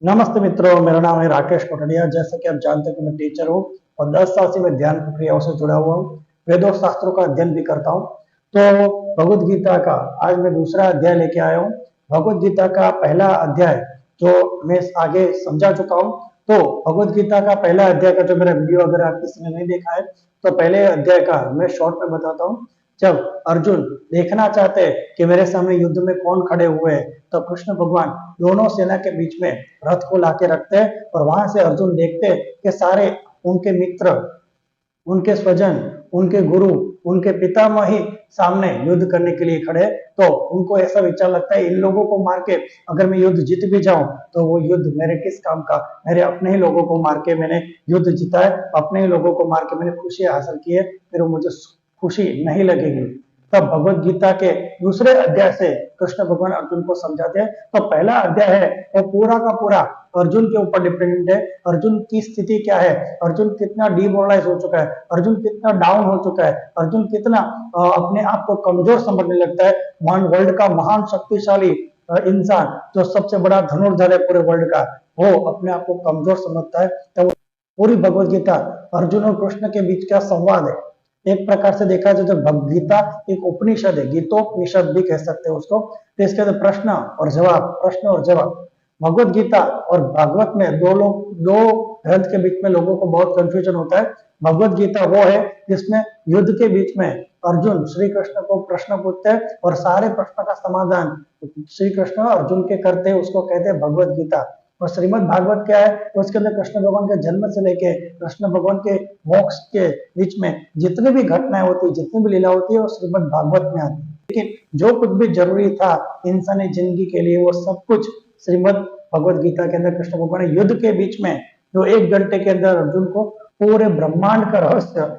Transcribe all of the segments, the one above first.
नमस्ते मित्रों, मेरा नाम है राकेश कोटड़िया। जैसा कि आप जानते हैं कि मैं टीचर हूँ और 10 साल से मैं ध्यान प्रक्रियाओं से जुड़ा हुआ हूँ। वेदों शास्त्रों का अध्ययन भी करता हूँ। तो भगवत गीता का आज मैं दूसरा अध्याय लेके आया हूँ। भगवत गीता का पहला अध्याय जो मैं आगे समझा चुका हूँ। तो भगवत गीता का पहला अध्याय का जो मेरा वीडियो अगर आप किसी ने नहीं देखा है तो पहले अध्याय का मैं शॉर्ट में बताता हूँ। जब अर्जुन देखना चाहते हैं कि मेरे सामने युद्ध में कौन खड़े हुए हैं, तो कृष्ण भगवान दोनों सेना के बीच में रथ को लाके रखते हैं और वहां से अर्जुन देखते हैं कि सारे उनके मित्र, उनके स्वजन, उनके गुरु, उनके पितामह ही सामने युद्ध करने के लिए खड़े। तो उनको ऐसा विचार लगता है इन लोगों को मार के अगर मैं युद्ध जीत भी जाऊं तो वो युद्ध मेरे किस काम का, मेरे अपने ही लोगों को मार के मैंने युद्ध जीता है, अपने ही लोगों को मार के मैंने खुशी हासिल की है, फिर मुझे खुशी नहीं लगेगी। तब भगवत गीता के दूसरे अध्याय से कृष्ण भगवान अर्जुन को समझाते हैं। तो पहला अध्याय है वो पूरा का पूरा अर्जुन के ऊपर डिपेंडेंट है। अर्जुन की स्थिति क्या है, अर्जुन कितना डिमोरलाइज हो चुका है, अर्जुन कितना डाउन हो चुका है, अर्जुन कितना अपने आप को कमजोर समझने लगता है। मान वर्ल्ड का महान शक्तिशाली इंसान जो सबसे बड़ा धनुर्धर है पूरे वर्ल्ड का, वो अपने आप को कमजोर समझता है। तो पूरी भगवत गीता अर्जुन और कृष्ण के बीच का संवाद है। एक प्रकार से देखा जाए तो गीता एक उपनिषद है, गीतोपनिषद भी कह सकते हैं उसको। तो इसके अंदर प्रश्न और जवाब। भगवत गीता और भागवत में दो ग्रंथ के बीच में लोगों को बहुत कंफ्यूजन होता है। भगवत गीता वो है जिसमें युद्ध के बीच में अर्जुन श्री कृष्ण को प्रश्न पूछते हैं और सारे प्रश्न का समाधान श्री कृष्ण अर्जुन के करते हैं, उसको कहते हैं भगवत गीता। और श्रीमद् भागवत क्या है, तो उसके अंदर कृष्ण भगवान के जन्म से लेके कृष्ण भगवान के मोक्ष के बीच में जितनी भी घटनाएं होती है, जितनी भी लीला होती है, वो श्रीमद् भागवत में आती है। लेकिन जो कुछ भी जरूरी था इंसानी जिंदगी के लिए वो सब कुछ श्रीमद् भगवत गीता के अंदर कृष्ण भगवान ने युद्ध के बीच में जो 1 घंटे के अंदर अर्जुन को पूरे ब्रह्मांड का रहस्य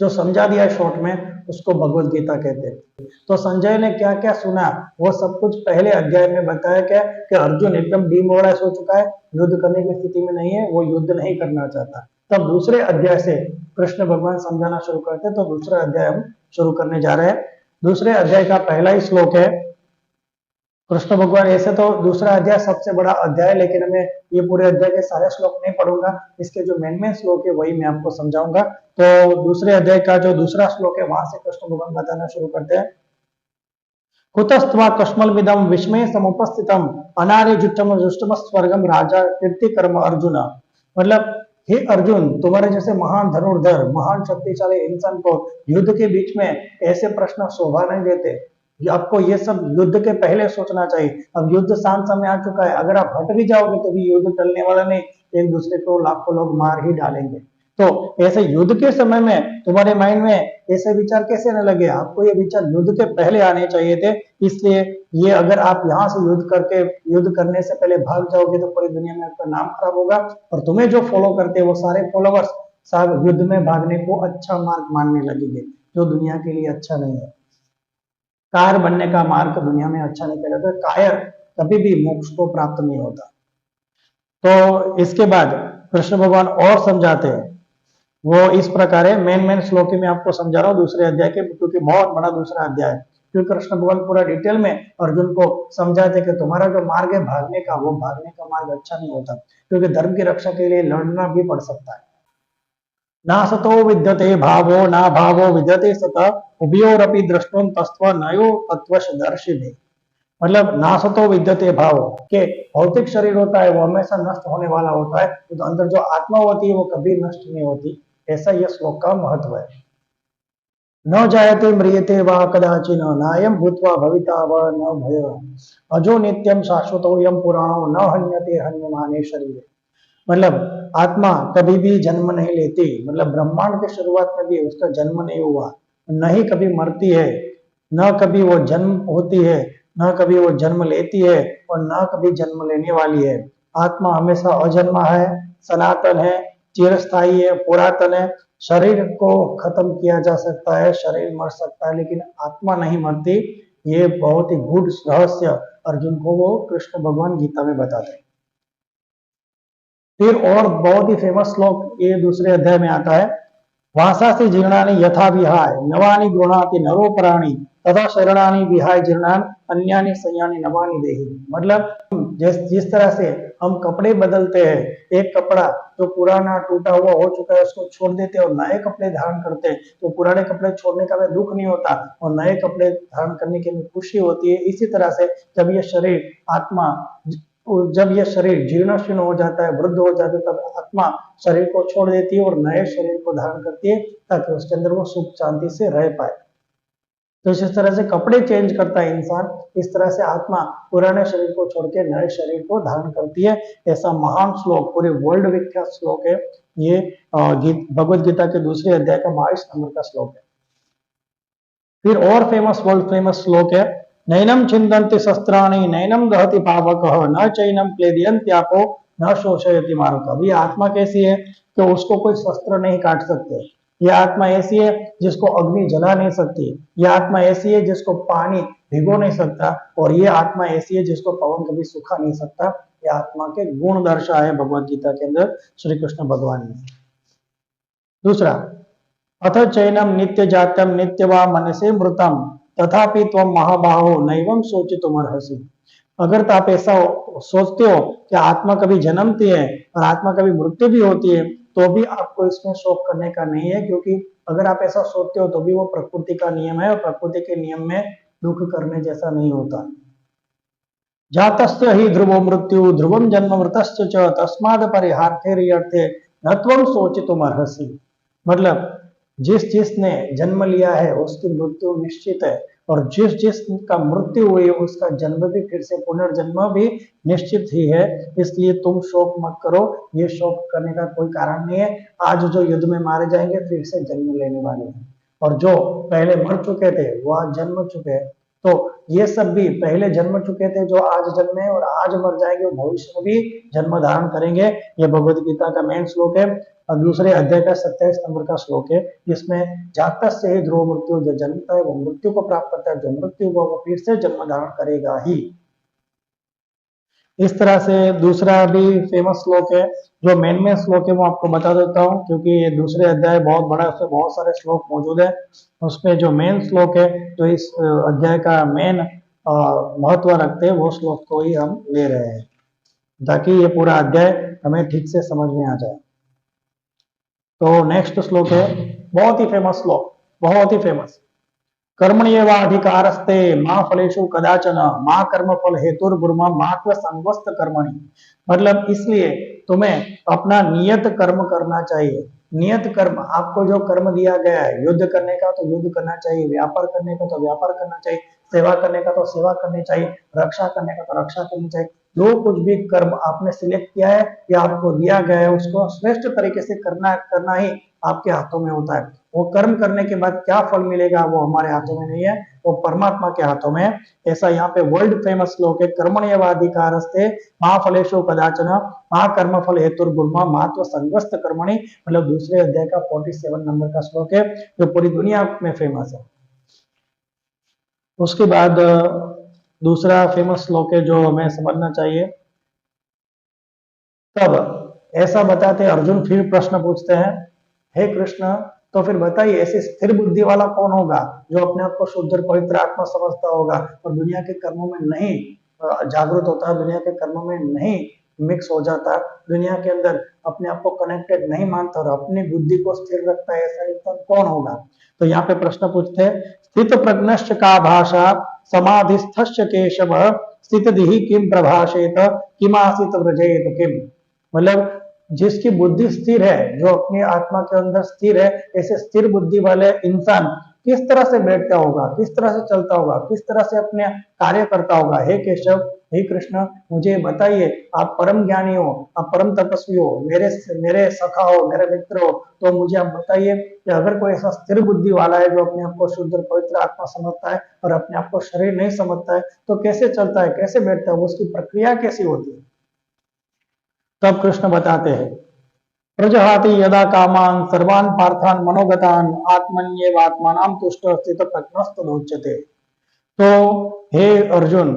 जो समझा दिया शॉर्ट में, उसको भगवत गीता कहते हैं। तो संजय ने क्या क्या सुना वो सब कुछ पहले अध्याय में बताया क्या कि अर्जुन एकदम डिमोरलाइज हो चुका है, युद्ध करने की स्थिति में नहीं है, वो युद्ध नहीं करना चाहता। तब दूसरे अध्याय से कृष्ण भगवान समझाना शुरू करते हैं। तो दूसरा अध्याय हम शुरू करने जा रहे हैं। दूसरे अध्याय का पहला ही श्लोक है। कृष्ण भगवान, ऐसे तो दूसरा अध्याय सबसे बड़ा अध्याय है, लेकिन मैं ये पूरे अध्याय के सारे श्लोक नहीं पढ़ूंगा, इसके जो मेन श्लोक है वही मैं आपको समझाऊंगा। तो दूसरे अध्याय का जो दूसरा श्लोक है वहां से कृष्ण भगवान बताना शुरू करते हैं। कुतस्त्वा कश्मलमिदं विस्मय समुपस्थितम अनार्य जुष्टम जुष्टम स्वर्गम राजा कीर्ति कर्म अर्जुन। मतलब हे अर्जुन, तुम्हारे जैसे महान धनुर्धर, महान शक्तिशाली इंसान को युद्ध के बीच में ऐसे प्रश्न शोभा नहीं देते। आपको ये सब युद्ध के पहले सोचना चाहिए। अब युद्ध शांत समय आ चुका है, अगर आप हट भी जाओगे तो भी युद्ध टलने वाला नहीं, एक दूसरे को लाखों लोग मार ही डालेंगे। तो ऐसे युद्ध के समय में तुम्हारे माइंड में ऐसे विचार कैसे न लगे, आपको ये विचार युद्ध के पहले आने चाहिए थे। इसलिए ये अगर आप यहाँ से युद्ध करने से पहले भाग जाओगे तो पूरी दुनिया में आपका नाम खराब होगा और तुम्हें जो फॉलो करते हैं वो सारे फॉलोवर्स सब युद्ध में भागने को अच्छा मार्ग मानने लगेंगे, जो दुनिया के लिए अच्छा नहीं है। कायर बनने का मार्ग दुनिया में अच्छा नहीं कहलाता। कायर कभी भी मोक्ष को प्राप्त नहीं होता। तो इसके बाद कृष्ण भगवान और समझाते हैं। वो इस प्रकार है, मेन श्लोक में आपको समझा रहा हूँ दूसरे अध्याय के, क्योंकि बहुत बड़ा दूसरा अध्याय है। क्योंकि कृष्ण भगवान पूरा डिटेल में अर्जुन को समझाते कि तुम्हारा जो मार्ग है भागने का, वो भागने का मार्ग अच्छा नहीं होता, क्योंकि धर्म की रक्षा के लिए लड़ना भी पड़ सकता है। ना सतो विद्यते भावो ना भावो विद्यते सत उभयोरपि दृष्टुम तस्त्व नयो तत्वदर्शी। मतलब नासतो विद्यते भाव के भौतिक शरीर होता है वो हमेशा नष्ट होने वाला होता है, तो अंदर जो आत्मा होती है वो कभी नष्ट नहीं होती। ऐसा यह श्लोक का महत्व है। न जायते म्रियते वा कदाचिन नायम भूत्वा भविता व न भय अजो नित्यम शाश्वतोयम पुराणो न हन्यते हन्यमाने शरीर। मतलब आत्मा कभी भी जन्म नहीं लेती, मतलब ब्रह्मांड के शुरुआत में भी उसका जन्म नहीं हुआ, न ही कभी मरती है, न कभी वो जन्म होती है, न कभी वो जन्म लेती है और न कभी जन्म लेने वाली है। आत्मा हमेशा अजन्मा है, सनातन है, चिरस्थायी है, पुरातन है। शरीर को खत्म किया जा सकता है, शरीर मर सकता है, लेकिन आत्मा नहीं मरती। ये बहुत ही गूढ़ रहस्य अर्जुन को वो कृष्ण भगवान गीता में बताते हैं। फिर और बहुत ही फेमस श्लोक ये दूसरे अध्याय में आता है। वासासी जीर्णानि यथा विहाय नवानि गृह्णाति नरोपराणि तथा शरणानि विहाय जीर्णान अन्यानि संयानि नवानि देहि। मतलब जिस तरह से हम कपड़े बदलते हैं, एक कपड़ा जो पुराना टूटा हुआ हो चुका है उसको छोड़ देते हैं और नए कपड़े धारण करते हैं, तो पुराने कपड़े छोड़ने का हमें दुख नहीं होता और नए कपड़े धारण करने की हमें खुशी होती है। इसी तरह से जब ये शरीर आत्मा जब यह शरीर जीर्ण शीर्ण हो जाता है, वृद्ध हो जाता है, तब आत्मा शरीर को छोड़ देती है और नए शरीर को धारण करती है ताकि उसके अंदर वो सुख शांति से रह पाए। तो इस तरह से कपड़े चेंज करता है इंसान, इस तरह से आत्मा पुराने शरीर को छोड़ के नए शरीर को धारण करती है। ऐसा महान श्लोक, पूरे वर्ल्ड विख्यात श्लोक है ये, भगवद गीता के दूसरे अध्याय का 22 नंबर का श्लोक है। फिर और फेमस, वर्ल्ड फेमस श्लोक है, नैनम छिन्दन्ति शस्त्राणि नैनम दहति पावकः न चैनम क्लेदयन्त्यापो न शोषयति मारुतः। ये आत्मा कैसी है कि उसको कोई शस्त्र नहीं काट सकते। यह आत्मा ऐसी है जिसको अग्नि जला नहीं सकती। यह आत्मा ऐसी है जिसको पानी भिगो नहीं सकता और ये आत्मा ऐसी है जिसको पवन कभी सुखा नहीं सकता। यह आत्मा के गुण दर्शाए है भगवद गीता के अंदर श्री कृष्ण भगवान ने। दूसरा, अथ चैनम नित्य जातम नित्यवा मनसे मृतम तथापि त्वम महाबाहो नैवम सोचितुमर्हसि। अगर तो आप ऐसा सोचते हो कि आत्मा कभी जन्मती है और आत्मा कभी मृत्यु भी होती है, तो भी आपको इसमें शोक करने का नहीं है, क्योंकि अगर आप ऐसा सोचते हो तो भी वो प्रकृति का नियम है और प्रकृति के नियम में दुख करने जैसा नहीं होता। जातस्य ही ध्रुवो मृत्यु ध्रुवम जन्म मृतस्य च तस्माद् परिहार्थेर्यर्थे न त्वं सोचितुमर्हसि। मतलब जिसने जन्म लिया है उसकी मृत्यु निश्चित है और जिसका मृत्यु हुई उसका जन्म भी, फिर से पुनर्जन्म भी निश्चित ही है। इसलिए तुम शोक मत करो, ये शोक करने का कोई कारण नहीं है। आज जो युद्ध में मारे जाएंगे फिर से जन्म लेने वाले हैं और जो पहले मर चुके थे वो आज जन्म चुके हैं। तो ये सब भी पहले जन्म चुके थे जो आज जन्मे और आज मर जाएंगे, वो भविष्य में भी जन्म धारण करेंगे। ये भगवद गीता का मेन श्लोक है और दूसरे अध्याय का 27 नंबर का श्लोक है, जिसमें जातस्य ही ध्रुव मृत्यु, जो जन्मता है वो मृत्यु को प्राप्त करता है, जो मृत्यु हुआ वो फिर से जन्म धारण करेगा ही। इस तरह से दूसरा भी फेमस श्लोक है, जो मेन श्लोक है वो आपको बता देता हूँ, क्योंकि ये दूसरे अध्याय बहुत बड़ा है, उसमें बहुत सारे श्लोक मौजूद है। उसमें जो मेन श्लोक है जो इस अध्याय का मेन महत्व रखते हैं वो श्लोक को ही हम ले रहे हैं ताकि ये पूरा अध्याय हमें ठीक से समझ में आ जाए। तो नेक्स्ट श्लोक है बहुत ही फेमस श्लोक, बहुत ही फेमस, कर्मण्येवाधिकारस्ते मां फलेषु कदाचन मां कर्म फल हेतुर्ब्रह्म मात्व संगस्त कर्मणि। मतलब इसलिए तुम्हें अपना नियत कर्म करना चाहिए। नियत कर्म, आपको जो कर्म दिया गया है, युद्ध करने का तो युद्ध करना चाहिए, व्यापार करने का तो व्यापार करना चाहिए, सेवा करने का तो सेवा करनी चाहिए, रक्षा करने का तो रक्षा करनी चाहिए। जो कुछ भी कर्म आपने सिलेक्ट किया है या आपको दिया गया है उसको श्रेष्ठ तरीके से करना ही आपके हाथों में होता है। वो कर्म करने के बाद क्या फल मिलेगा वो हमारे हाथों में नहीं है, वो परमात्मा के हाथों में है। ऐसा यहाँ पे वर्ल्ड फेमस श्लोक है, कर्मण्येवाधिकारस्ते मां फलेषु कदाचन मां कर्म फल हेतुर्ब्रह्म मात्व संगस्त कर्मणि। मतलब दूसरे अध्याय का 47 नंबर का श्लोक है जो पूरी दुनिया में फेमस है। उसके बाद दूसरा फेमस श्लोक है जो हमें समझना चाहिए। तब ऐसा बताते अर्जुन फिर प्रश्न पूछते हैं, हे कृष्ण तो फिर बताइए ऐसे स्थिर बुद्धि वाला कौन होगा जो अपने आप को शुद्ध और पवित्र आत्मा समझता होगा और दुनिया के कर्मों में नहीं जागृत होता, दुनिया के कर्मों में नहीं मिक्स हो जाता, दुनिया के अंदर अपने आप को कनेक्टेड नहीं मानता और अपनी बुद्धि को स्थिर रखता है, ऐसा इंसान कौन होगा। तो यहाँ पे प्रश्न पूछते हैं, स्थित प्रज्ञश्च का भाषा समाधिस्थश्च केशव स्थित दिहि किम प्रभाषेत किमासित व्रजेत किम। मतलब जिसकी बुद्धि स्थिर है, जो अपनी आत्मा के अंदर स्थिर है, ऐसे स्थिर बुद्धि वाले इंसान किस तरह से बैठता होगा, किस तरह से चलता होगा, किस तरह से अपने कार्य करता होगा। हे केशव, हे कृष्ण मुझे बताइए, आप परम ज्ञानी हो, आप परम तपस्वी हो, मेरे सखा हो, मेरे मित्र हो, तो मुझे आप बताइए कि अगर कोई ऐसा स्थिर बुद्धि वाला है जो अपने आप को शुद्ध और पवित्र आत्मा समझता है और अपने आप को शरीर नहीं समझता है, तो कैसे चलता है, कैसे बैठता है, उसकी प्रक्रिया कैसी होती है। तब कृष्ण बताते हैं, प्रजहाति यदा कामान सर्वान पार्थान मनोगतान आत्मन्येवात्मानां तुष्ट स्थित प्रज्ञस्तदोच्यते। तो हे अर्जुन,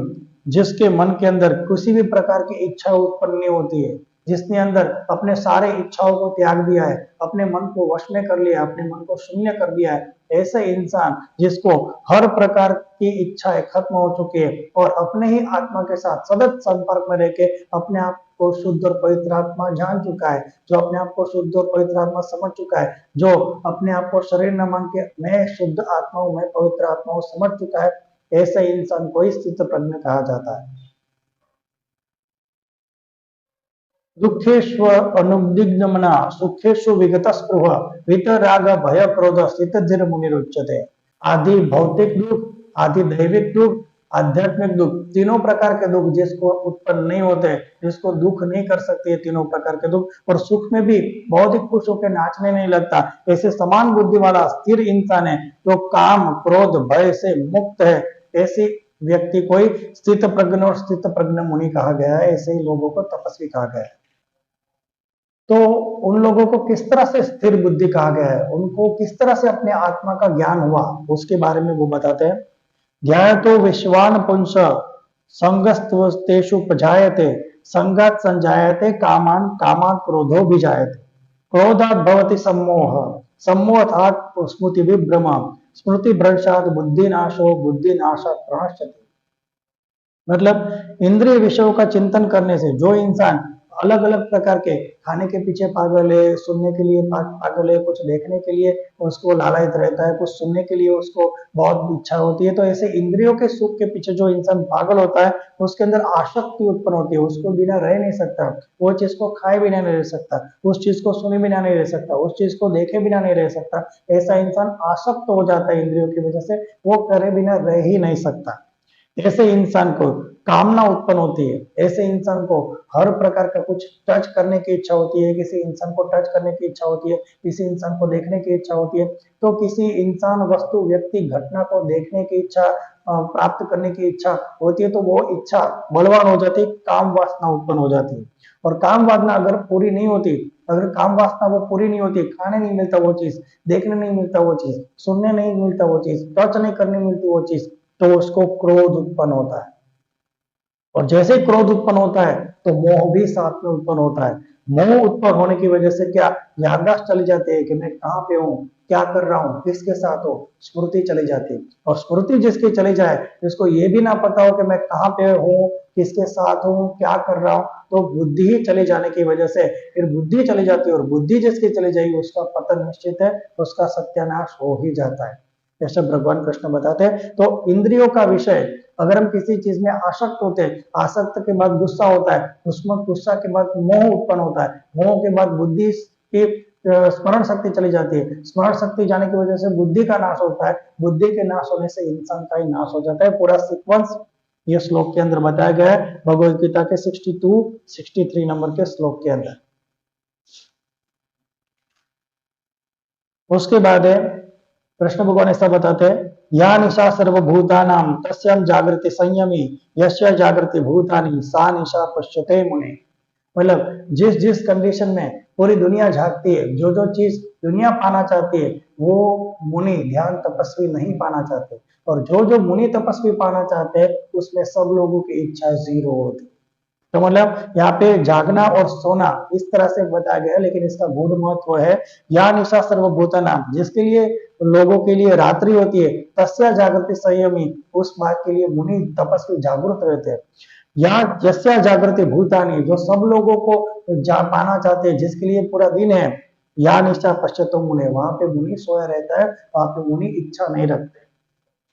जिसके मन के अंदर किसी भी प्रकार की इच्छा उत्पन्न नहीं होती है, जिसने अंदर अपने सारे इच्छाओं को त्याग दिया है, अपने मन को वश में कर लिया, अपने मन को शून्य कर दिया है, ऐसे इंसान जिसको हर प्रकार की इच्छाएं खत्म हो चुकी है और अपने ही आत्मा के साथ सतत संपर्क में रहकर अपने आप को शुद्ध और पवित्र आत्मा जान चुका है, जो अपने आप को शुद्ध और पवित्र आत्मा समझ चुका है, जो अपने आप को शरीर न मान के मैं शुद्ध आत्मा हूं, मैं पवित्र आत्मा हूं समझ चुका है, ऐसे इंसान को ही स्थित प्रज्ञ कहा जाता है। दुखेश्व अनुद्विग्नमना सुखेषु विगत स्पृह वितराग भय क्रोध स्थितधीर मुनिरुच्यते। आदि भौतिक दुख, आदि दैविक दुख, आध्यात्मिक दुख, तीनों प्रकार के दुख जिसको उत्पन्न नहीं होते, जिसको दुख नहीं कर सकते, ये तीनों प्रकार के दुख, और सुख में भी बहुत ही खुश होकर नाचने नहीं लगता, ऐसे समान बुद्धि वाला स्थिर इंसान है जो काम क्रोध भय से मुक्त है, ऐसी व्यक्ति को ही स्थित प्रज्ञ और स्थित प्रज्ञ मुनि कहा गया है, ऐसे ही लोगों को तपस्वी कहा गया है। तो उन लोगों को किस तरह से स्थिर बुद्धि कहा गया है, उनको किस तरह से अपने आत्मा का ज्ञान हुआ, उसके बारे में वो बताते हैं। ज्ञान तो विश्वान पुंस संगस्तेषु प्रजायते संगात संजायते कामान कामात क्रोधो विजायते क्रोधात भवति सम्मोह सम्मोहात स्मृति विभ्रम स्मृति भ्रंशात बुद्धिनाशो बुद्धिनाशात प्रणश्यति। मतलब इंद्रिय विषयों का चिंतन करने से जो इंसान अलग अलग प्रकार के खाने के पीछे पागल है, सुनने के लिए पागल है, कुछ देखने के लिए उसको लालच रहता है, कुछ सुनने के लिए उसको बहुत इच्छा होती है, तो ऐसे इंद्रियों के सुख के पीछे जो इंसान पागल होता है उसके अंदर आसक्ति उत्पन्न होती है, उसको बिना रह नहीं सकता, वो चीज को खाए बिना नहीं रह सकता, उस चीज को सुने बिना नहीं रह सकता, उस चीज को देखे बिना नहीं रह सकता। ऐसा इंसान आसक्त हो जाता है इंद्रियों की वजह से, वो करे बिना रह ही नहीं सकता। ऐसे इंसान को कामना उत्पन्न होती है, ऐसे इंसान को हर प्रकार का कुछ टच करने की इच्छा होती है, किसी इंसान को टच करने की इच्छा होती है, किसी इंसान को देखने की इच्छा होती है, तो किसी इंसान वस्तु व्यक्ति घटना को देखने की इच्छा प्राप्त करने की इच्छा होती है, तो वो इच्छा बलवान हो जाती है, काम वासना उत्पन्न हो जाती है। और काम वासना अगर पूरी नहीं होती, अगर काम वासना वो पूरी नहीं होती, खाने नहीं मिलता वो चीज, देखने नहीं मिलता वो चीज, सुनने नहीं मिलता वो चीज, टच नहीं करने मिलती वो चीज, तो उसको क्रोध उत्पन्न होता है। और जैसे ही क्रोध उत्पन्न होता है तो मोह भी साथ में उत्पन्न होता है। मोह उत्पन्न होने की वजह से क्या याददाश्त चली जाती है कि मैं कहाँ पे हूँ, क्या कर रहा हूँ, किसके साथ हूँ, स्मृति चली जाती है। और स्मृति जिसकी चली जाए, जिसको ये भी ना पता हो कि मैं कहाँ पे हूँ, किसके साथ हूँ, क्या कर रहा हूँ, तो बुद्धि ही चले जाने की वजह से फिर बुद्धि चली जाती है, और बुद्धि जिसकी चली जाएगी उसका पतन निश्चित है, उसका सत्यानाश हो ही जाता है। ऐसे भगवान कृष्ण बताते हैं। तो इंद्रियों का विषय, अगर हम किसी चीज में आसक्त होते हैं, आसक्त के बाद गुस्सा होता है, उसमें गुस्सा के बाद मोह उत्पन्न होता है, मोह के बाद बुद्धि की स्मरण शक्ति चली जाती है, स्मरण शक्ति जाने की वजह से बुद्धि का नाश होता है, बुद्धि के नाश होने से इंसान का ही नाश हो जाता है। पूरा सीक्वेंस ये श्लोक के अंदर बताया गया है, भगवद गीता के 62 63 नंबर के श्लोक के अंदर। उसके बाद है कृष्ण भगवान ऐसा बताते हैं, या निशा सर्वभूतानां तस्यां जागृति संयमी यस्य जागृति भूतानि सा निशा पश्यते मुने। मतलब जिस जिस कंडीशन में पूरी दुनिया झांकती है, जो जो चीज दुनिया पाना चाहती है, वो मुनि ध्यान तपस्वी नहीं पाना चाहते, और जो जो मुनि तपस्वी पाना चाहते हैं उसमें सब लोगों की इच्छा जीरो होती। तो मतलब यहाँ पे जागना और सोना इस तरह से बताया गया है, लेकिन इसका गूढ़ महत्व है, या निशा सर्वभूतानां, जिसके लिए लोगों के लिए रात्रि होती है, तस्या जागृति संयमी, उस बात के लिए मुनि तपस्वी जागृत रहते हैं। या जस्या जागृति भूतानी, जो सब लोगों को पाना चाहते हैं, जिसके लिए पूरा दिन है, या निशा पश्चातो मुने, वहां पे मुनि सोया रहता है, वहां पे मुनि इच्छा नहीं रखते।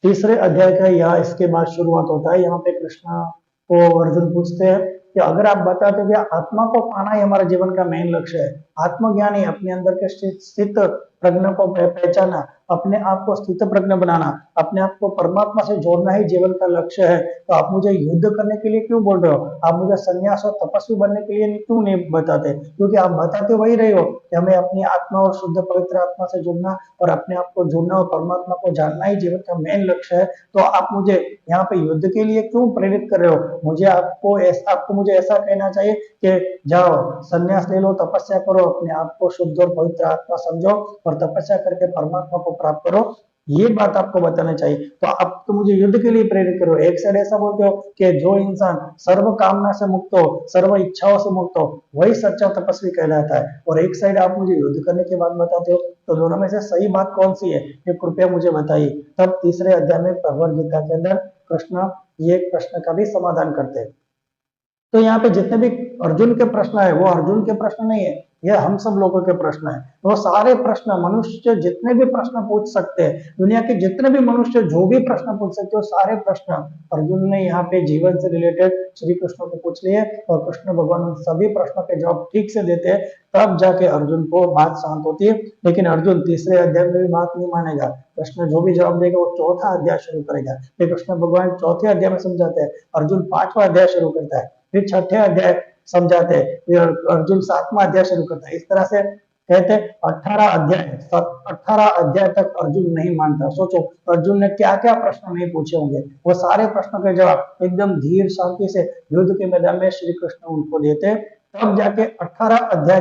तीसरे अध्याय का यह इसके बाद शुरुआत होता है। यहाँ पे कृष्णा को अर्जुन पूछते हैं कि अगर आप बताते हो कि आत्मा को पाना ही हमारे जीवन का मेन लक्ष्य है, आत्मज्ञान ही अपने अंदर के स्थित प्रज्ञ को पहचाना, अपने आप को स्थित प्रज्ञ बनाना, अपने आप को परमात्मा से जोड़ना ही जीवन का लक्ष्य है, तो आप मुझे युद्ध करने के लिए क्यों बोल रहे हो, आप मुझे संन्यास और तपस्वी बनने के लिए क्यों नहीं बताते? क्योंकि आप बताते वही रहे हो कि हमें अपनी आत्मा और शुद्ध पवित्र आत्मा से जुड़ना और अपने आप को जुड़ना और परमात्मा को जानना ही जीवन का मेन लक्ष्य है। तो आप मुझे यहाँ पे युद्ध के लिए क्यों प्रेरित कर रहे हो? मुझे आपको मुझे ऐसा कहना चाहिए कि जाओ संन्यास ले लो, तपस्या करो, अपने आप को शुद्ध और पवित्र आत्मा समझो और तपस्या करके परमात्मा को प्राप्त करो, ये बात आपको बताना चाहिए। तो आप तो मुझे युद्ध के लिए प्रेरित करो। एक साइड ऐसा बोलते हो कि जो इंसान सर्व कामना से मुक्त हो, सर्व इच्छाओं से मुक्त हो, वही सच्चा तपस्वी कहलाता है, और एक साइड आप मुझे युद्ध करने की बात बताते हो। तो दोनों में से सही बात कौन सी है, ये कृपया मुझे बताइए। तब तीसरे अध्याय में भगवद गीता के अंदर कृष्ण ये प्रश्न का भी समाधान करते हैं। तो यहाँ पे जितने भी अर्जुन के प्रश्न है वो अर्जुन के प्रश्न नहीं है, ये हम सब लोगों के प्रश्न है। वो सारे प्रश्न मनुष्य जितने भी प्रश्न पूछ सकते हैं, दुनिया के जितने भी मनुष्य जो भी प्रश्न पूछ सकते हो, सारे प्रश्न अर्जुन ने यहाँ पे जीवन से रिलेटेड श्री कृष्ण को पूछ लिए, और कृष्ण भगवान उन सभी प्रश्नों के जवाब ठीक से देते हैं। तब जाके अर्जुन को बात शांत होती है। लेकिन अर्जुन तीसरे अध्याय में भी बात नहीं मानेगा, कृष्ण जो भी जवाब देगा वो चौथा अध्याय शुरू करेगा। फिर कृष्ण भगवान चौथे अध्याय में समझाते हैं, अर्जुन पांचवा अध्याय शुरू करता है, फिर छठे अध्याय समझाते हैं, फिर अर्जुन सातवां अध्याय शुरू करता है। इस तरह से कहते 18 अध्याय तक अर्जुन नहीं मानता। सोचो अर्जुन ने क्या क्या प्रश्न नहीं पूछे होंगे, वो सारे प्रश्नों के जवाब एकदम धीर शांति से युद्ध के मैदान में श्री कृष्ण उनको देते। तब जाके 18वें अध्याय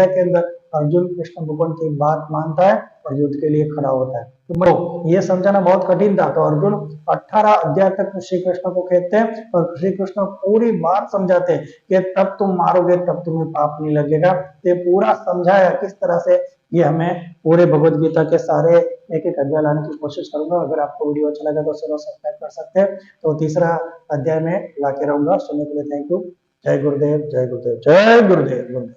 के अंदर अर्जुन कृष्ण भगवान की बात मानता है और युद्ध के लिए खड़ा होता है। तो ये समझाना बहुत कठिन था, तो अर्जुन 18 अध्याय तक श्री कृष्ण को कहते हैं और श्री कृष्ण पूरी बात समझाते हैं कि तब तुम मारोगे तब तुम्हें पाप नहीं लगेगा। ये पूरा समझाया किस तरह से, ये हमें पूरे भगवत गीता के सारे एक एक अध्याय लाने की कोशिश करूंगा। अगर आपको वीडियो अच्छा लगा तो चलो सब्सक्राइब कर सकते हैं। तो तीसरा अध्याय में लाके रहूंगा। सुनने के लिए थैंक यू। जय गुरुदेव, जय गुरुदेव, जय गुरुदेव, गुरुदेव।